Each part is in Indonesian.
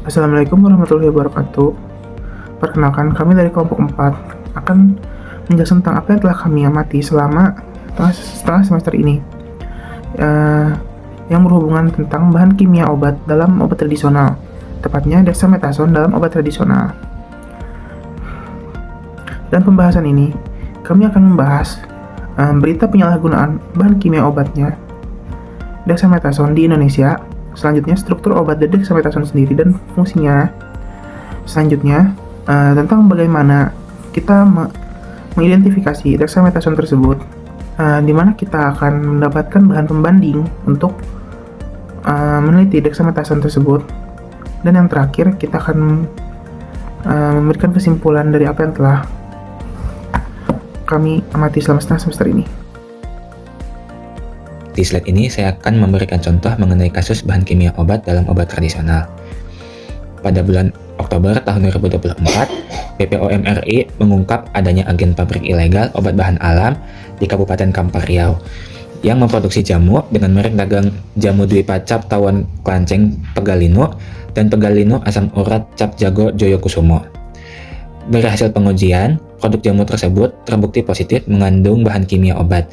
Assalamualaikum warahmatullahi wabarakatuh. Perkenalkan, kami dari kelompok 4 akan menjelaskan tentang apa yang telah kami amati selama setengah semester ini, yang berhubungan tentang bahan kimia obat dalam obat tradisional, tepatnya dexamethasone dalam obat tradisional. Dan pembahasan ini, kami akan membahas berita penyalahgunaan bahan kimia obatnya dexamethasone di Indonesia. Selanjutnya, struktur obat dexamethasone sendiri dan fungsinya. Selanjutnya, tentang bagaimana kita mengidentifikasi dexamethasone tersebut, di mana kita akan mendapatkan bahan pembanding untuk meneliti dexamethasone tersebut. Dan yang terakhir, kita akan memberikan kesimpulan dari apa yang telah kami amati selama setengah semester ini. Di slide ini saya akan memberikan contoh mengenai kasus bahan kimia obat dalam obat tradisional. Pada bulan Oktober tahun 2024, BPOM RI mengungkap adanya agen pabrik ilegal obat bahan alam di Kabupaten Kampar Riau yang memproduksi jamu dengan merek dagang jamu Dwi Pacap Tawon Klanceng Pegalino dan Pegalino Asam Urat Cap Jago Joyokusumo. Dari hasil pengujian, produk jamu tersebut terbukti positif mengandung bahan kimia obat,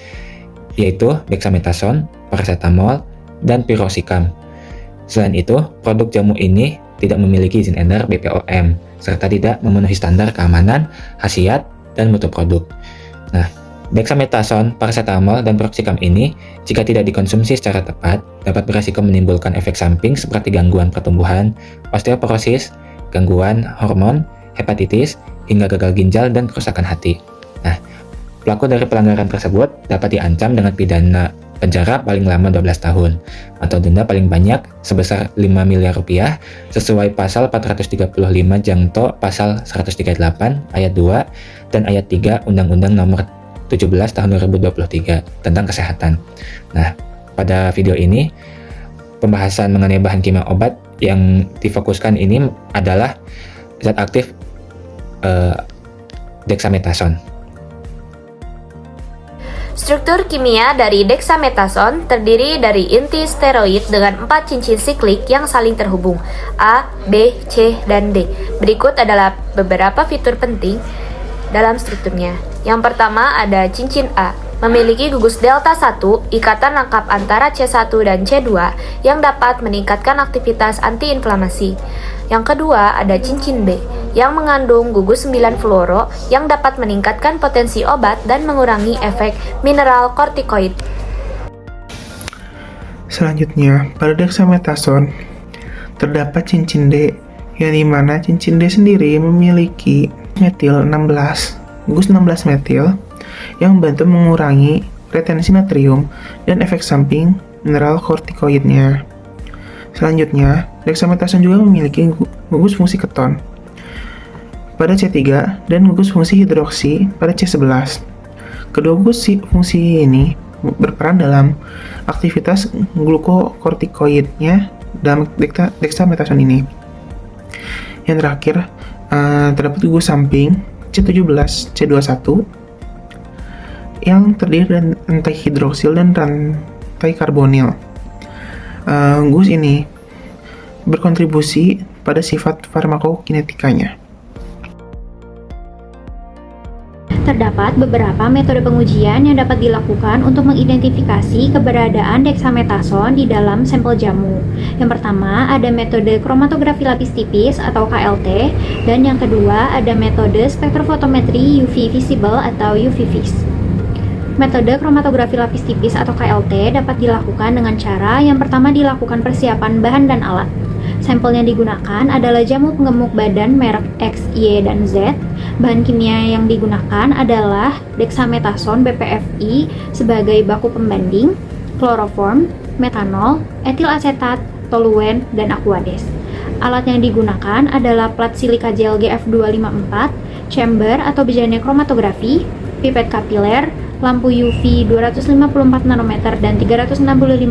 yaitu dexamethasone, paracetamol, dan piroxicam. Selain itu, produk jamu ini tidak memiliki izin edar BPOM, serta tidak memenuhi standar keamanan, khasiat, dan mutu produk. Nah, dexamethasone, paracetamol, dan piroxicam ini, jika tidak dikonsumsi secara tepat, dapat beresiko menimbulkan efek samping seperti gangguan pertumbuhan, osteoporosis, gangguan hormon, hepatitis, hingga gagal ginjal dan kerusakan hati. Nah, pelaku dari pelanggaran tersebut dapat diancam dengan pidana penjara paling lama 12 tahun atau denda paling banyak sebesar 5 miliar rupiah sesuai pasal 435 Jangto pasal 138 ayat 2 dan ayat 3 Undang-Undang Nomor 17 tahun 2023 tentang kesehatan. Nah, pada video ini pembahasan mengenai bahan kimia obat yang difokuskan ini adalah zat aktif dexamethasone. Struktur kimia dari dexamethasone terdiri dari inti steroid dengan 4 cincin siklik yang saling terhubung, A, B, C, dan D. Berikut adalah beberapa fitur penting dalam strukturnya. Yang pertama ada cincin A, memiliki gugus delta 1, ikatan lengkap antara C1 dan C2 yang dapat meningkatkan aktivitas antiinflamasi. Yang kedua ada cincin B, yang mengandung gugus 9 fluoro yang dapat meningkatkan potensi obat dan mengurangi efek mineral kortikoid. Selanjutnya, pada dexamethasone terdapat cincin D, yang dimana cincin D sendiri memiliki metil 16, gugus 16 metil, yang membantu mengurangi retensi natrium dan efek samping mineral kortikoidnya. Selanjutnya, dexamethasone juga memiliki gugus fungsi keton pada C3 dan gugus fungsi hidroksi pada C11. Kedua gugus fungsi ini berperan dalam aktivitas glukokortikoidnya dalam dexamethasone ini. Yang terakhir, terdapat gugus samping C17, C21 yang terdiri dari rantai hidroksil dan rantai karbonil. Gugus ini berkontribusi pada sifat farmakokinetikanya. Terdapat beberapa metode pengujian yang dapat dilakukan untuk mengidentifikasi keberadaan dexamethasone di dalam sampel jamu. Yang pertama ada metode kromatografi lapis tipis atau KLT, dan yang kedua ada metode spektrofotometri UV visible atau UV-Vis. Metode kromatografi lapis tipis atau KLT dapat dilakukan dengan cara yang pertama dilakukan persiapan bahan dan alat. Sampel yang digunakan adalah jamu penggemuk badan merek X, Y, dan Z. Bahan kimia yang digunakan adalah dexamethasone BPFI sebagai baku pembanding, kloroform, metanol, etil asetat, toluen, dan aquades. Alat yang digunakan adalah plat silika gel GF254, chamber atau bejana kromatografi, pipet kapiler, lampu UV 254 nanometer dan 365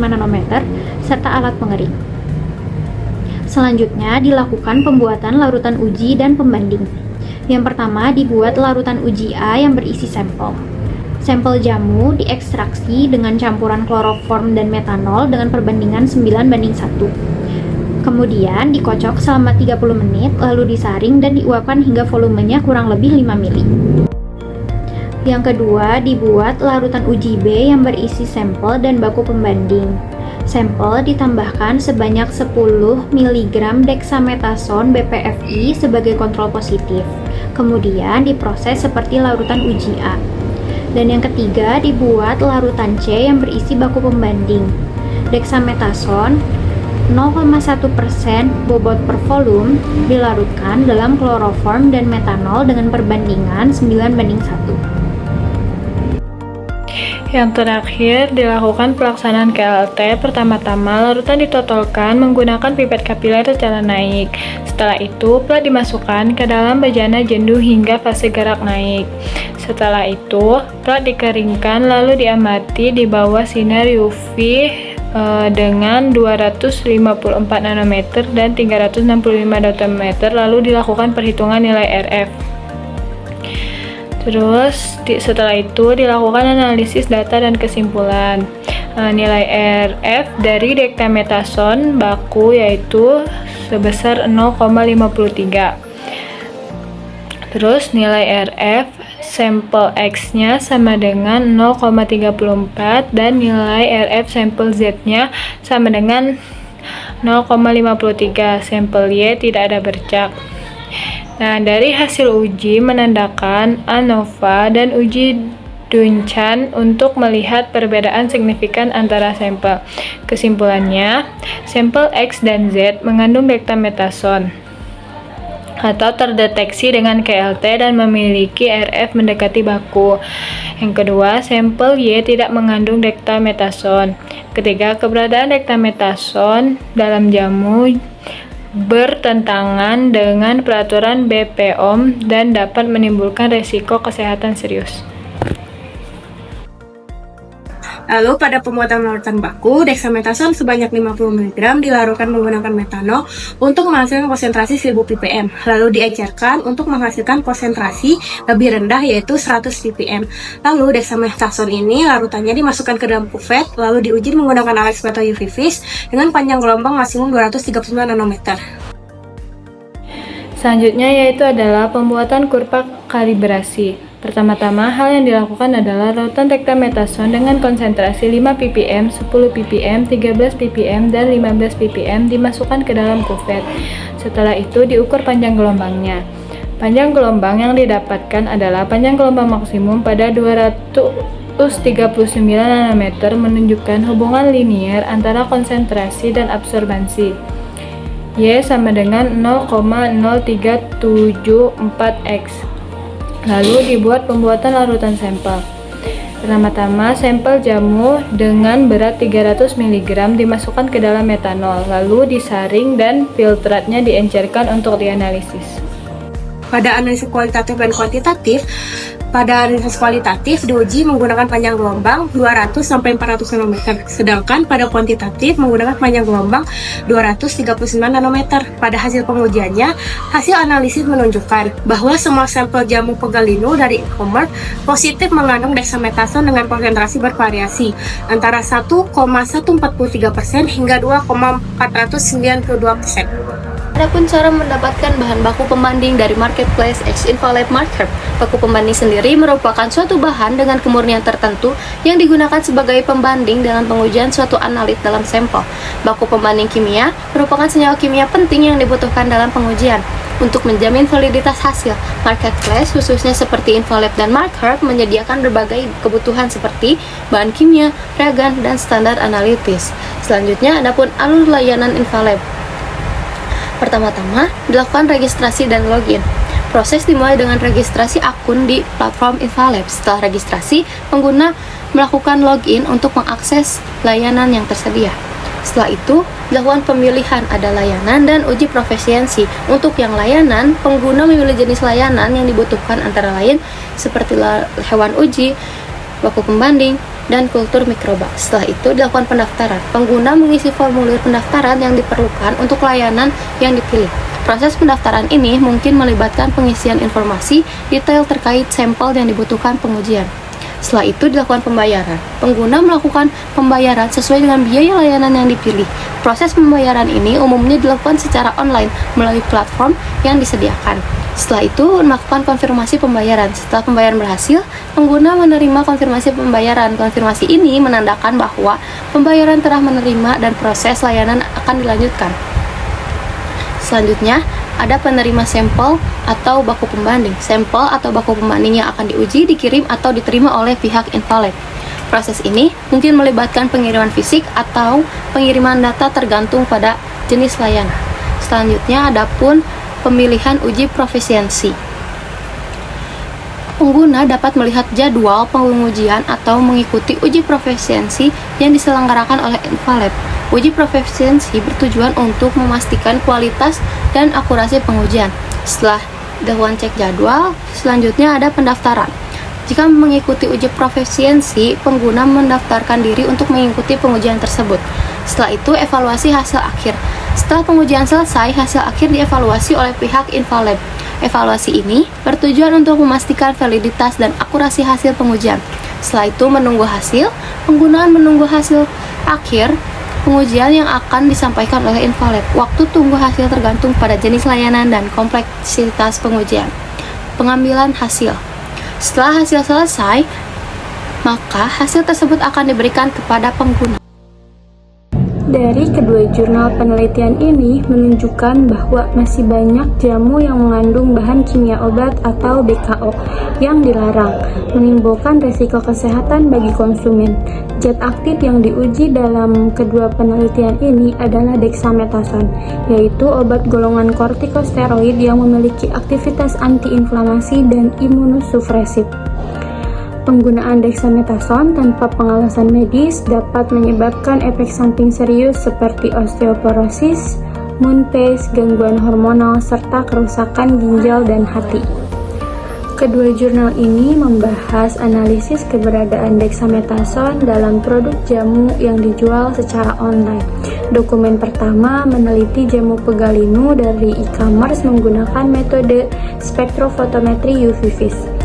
nanometer, serta alat pengering. Selanjutnya dilakukan pembuatan larutan uji dan pembanding. Yang pertama dibuat larutan uji A yang berisi sampel. Sampel jamu diekstraksi dengan campuran kloroform dan metanol dengan perbandingan 9:1. Kemudian dikocok selama 30 menit, lalu disaring dan diuapkan hingga volumenya kurang lebih 5 ml. Yang kedua, dibuat larutan uji B yang berisi sampel dan baku pembanding. Sampel ditambahkan sebanyak 10 mg dexamethasone BPFI sebagai kontrol positif. Kemudian diproses seperti larutan uji A. Dan yang ketiga, dibuat larutan C yang berisi baku pembanding. Dexamethasone 0,1% bobot per volume dilarutkan dalam kloroform dan metanol dengan perbandingan 9:1. Yang terakhir, dilakukan pelaksanaan KLT. Pertama-tama, larutan ditotolkan menggunakan pipet kapiler secara naik. Setelah itu, plat dimasukkan ke dalam bejana jenuh hingga fase gerak naik. Setelah itu, plat dikeringkan lalu diamati di bawah sinar UV dengan 254 nanometer dan 365 nanometer, lalu dilakukan perhitungan nilai RF. Terus setelah itu dilakukan analisis data dan kesimpulan. Nilai RF dari dexamethasone baku yaitu sebesar 0,53. Terus nilai RF sampel X-nya sama dengan 0,34 dan nilai RF sampel Z-nya sama dengan 0,53. Sampel Y tidak ada bercak. Nah, dari hasil uji menandakan ANOVA dan uji Duncan untuk melihat perbedaan signifikan antara sampel. Kesimpulannya, sampel X dan Z mengandung dexamethasone atau terdeteksi dengan KLT dan memiliki RF mendekati baku. Yang kedua, sampel Y tidak mengandung dexamethasone. Ketiga, keberadaan dexamethasone dalam jamu bertentangan dengan peraturan BPOM dan dapat menimbulkan risiko kesehatan serius. Lalu pada pembuatan larutan baku, dexamethasone sebanyak 50 mg dilarutkan menggunakan metanol untuk menghasilkan konsentrasi 1000 ppm, lalu diecerkan untuk menghasilkan konsentrasi lebih rendah yaitu 100 ppm. Lalu dexamethasone ini larutannya dimasukkan ke dalam kuvet, lalu diuji menggunakan alat spektra UV vis dengan panjang gelombang maksimum 239 nanometer. Selanjutnya yaitu adalah pembuatan kurva kalibrasi. Pertama-tama, hal yang dilakukan adalah larutan dexamethasone dengan konsentrasi 5 ppm, 10 ppm, 13 ppm, dan 15 ppm dimasukkan ke dalam kuvet. Setelah itu diukur panjang gelombangnya. Panjang gelombang yang didapatkan adalah panjang gelombang maksimum pada 239 nanometer menunjukkan hubungan linier antara konsentrasi dan absorbansi. Y sama dengan 0,0374x. Lalu dibuat pembuatan larutan sampel. Pertama-tama, sampel jamu dengan berat 300 mg dimasukkan ke dalam metanol, lalu disaring dan filtratnya diencerkan untuk dianalisis. Pada analisis kualitatif dan kuantitatif, pada analisis kualitatif diuji menggunakan panjang gelombang 200 sampai 400 nanometer, sedangkan pada kuantitatif menggunakan panjang gelombang 239 nanometer. Pada hasil pengujiannya, hasil analisis menunjukkan bahwa semua sampel jamu pegalino dari e-commerce positif mengandung dexamethasone dengan konsentrasi bervariasi antara 1,143% hingga 2,492%. Adapun cara mendapatkan bahan baku pembanding dari marketplace X-Invalab Marker, baku pembanding sendiri merupakan suatu bahan dengan kemurnian tertentu yang digunakan sebagai pembanding dalam pengujian suatu analit dalam sampel. Baku pembanding kimia merupakan senyawa kimia penting yang dibutuhkan dalam pengujian. Untuk menjamin validitas hasil, marketplace khususnya seperti Invalab dan Marker menyediakan berbagai kebutuhan seperti bahan kimia, reagen, dan standar analitis. Selanjutnya, adapun alur layanan Invalab. Pertama-tama, dilakukan registrasi dan login. Proses dimulai dengan registrasi akun di platform Invalab. Setelah registrasi, pengguna melakukan login untuk mengakses layanan yang tersedia. Setelah itu, dilakukan pemilihan ada layanan dan uji profesiensi. Untuk yang layanan, pengguna memilih jenis layanan yang dibutuhkan antara lain seperti hewan uji, baku pembanding, dan kultur mikroba. Setelah itu dilakukan pendaftaran. Pengguna mengisi formulir pendaftaran yang diperlukan untuk layanan yang dipilih. Proses pendaftaran ini mungkin melibatkan pengisian informasi detail terkait sampel yang dibutuhkan pengujian. Setelah itu dilakukan pembayaran. Pengguna melakukan pembayaran sesuai dengan biaya layanan yang dipilih. Proses pembayaran ini umumnya dilakukan secara online melalui platform yang disediakan. Setelah itu melakukan konfirmasi pembayaran. Setelah pembayaran berhasil, pengguna menerima konfirmasi pembayaran. Konfirmasi ini menandakan bahwa pembayaran telah menerima dan proses layanan akan dilanjutkan. Selanjutnya, ada penerima sampel atau baku pembanding. Sampel atau baku pembanding yang akan diuji, dikirim atau diterima oleh pihak Invalab. Proses ini mungkin melibatkan pengiriman fisik atau pengiriman data tergantung pada jenis layanan. Selanjutnya, ada pun pemilihan uji profisiensi. Pengguna dapat melihat jadwal pengujian atau mengikuti uji profisiensi yang diselenggarakan oleh Invalab. Uji profisiensi bertujuan untuk memastikan kualitas dan akurasi pengujian. Setelah dilakukan cek jadwal, selanjutnya ada pendaftaran. Jika mengikuti uji profisiensi, pengguna mendaftarkan diri untuk mengikuti pengujian tersebut. Setelah itu, evaluasi hasil akhir. Setelah pengujian selesai, hasil akhir dievaluasi oleh pihak Invalab. Evaluasi ini bertujuan untuk memastikan validitas dan akurasi hasil pengujian. Setelah itu, menunggu hasil. Penggunaan menunggu hasil akhir pengujian yang akan disampaikan oleh Invalab. Waktu tunggu hasil tergantung pada jenis layanan dan kompleksitas pengujian. Pengambilan hasil. Setelah hasil selesai, maka hasil tersebut akan diberikan kepada pengguna. Dari kedua jurnal penelitian ini menunjukkan bahwa masih banyak jamu yang mengandung bahan kimia obat atau BKO yang dilarang, menimbulkan resiko kesehatan bagi konsumen. Zat aktif yang diuji dalam kedua penelitian ini adalah dexamethasone, yaitu obat golongan kortikosteroid yang memiliki aktivitas antiinflamasi dan imunosupresif. Penggunaan dexamethasone tanpa pengawasan medis dapat menyebabkan efek samping serius seperti osteoporosis, moon pace, gangguan hormonal, serta kerusakan ginjal dan hati. Kedua jurnal ini membahas analisis keberadaan dexamethasone dalam produk jamu yang dijual secara online. Dokumen pertama meneliti jamu pegalinu dari e-commerce menggunakan metode spektrofotometri UV-Vis.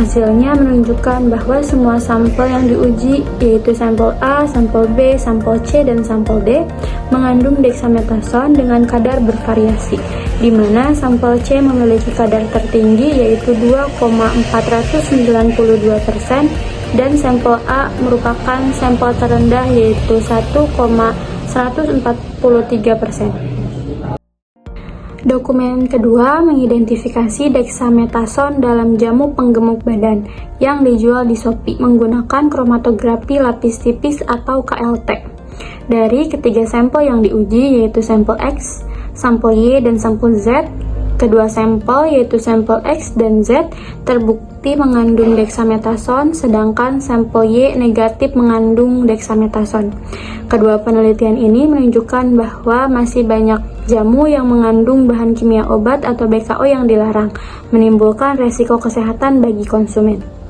Hasilnya menunjukkan bahwa semua sampel yang diuji, yaitu sampel A, sampel B, sampel C, dan sampel D, mengandung dexamethasone dengan kadar bervariasi, di mana sampel C memiliki kadar tertinggi yaitu 2,492% dan sampel A merupakan sampel terendah yaitu 1,143%. Dokumen kedua mengidentifikasi dexamethasone dalam jamu penggemuk badan yang dijual di Shopee menggunakan kromatografi lapis tipis atau KLT. Dari ketiga sampel yang diuji yaitu sampel X, sampel Y, dan sampel Z, kedua sampel yaitu sampel X dan Z terbukti mengandung dexamethasone, sedangkan sampel Y negatif mengandung dexamethasone. Kedua penelitian ini menunjukkan bahwa masih banyak jamu yang mengandung bahan kimia obat atau BKO yang dilarang, menimbulkan resiko kesehatan bagi konsumen.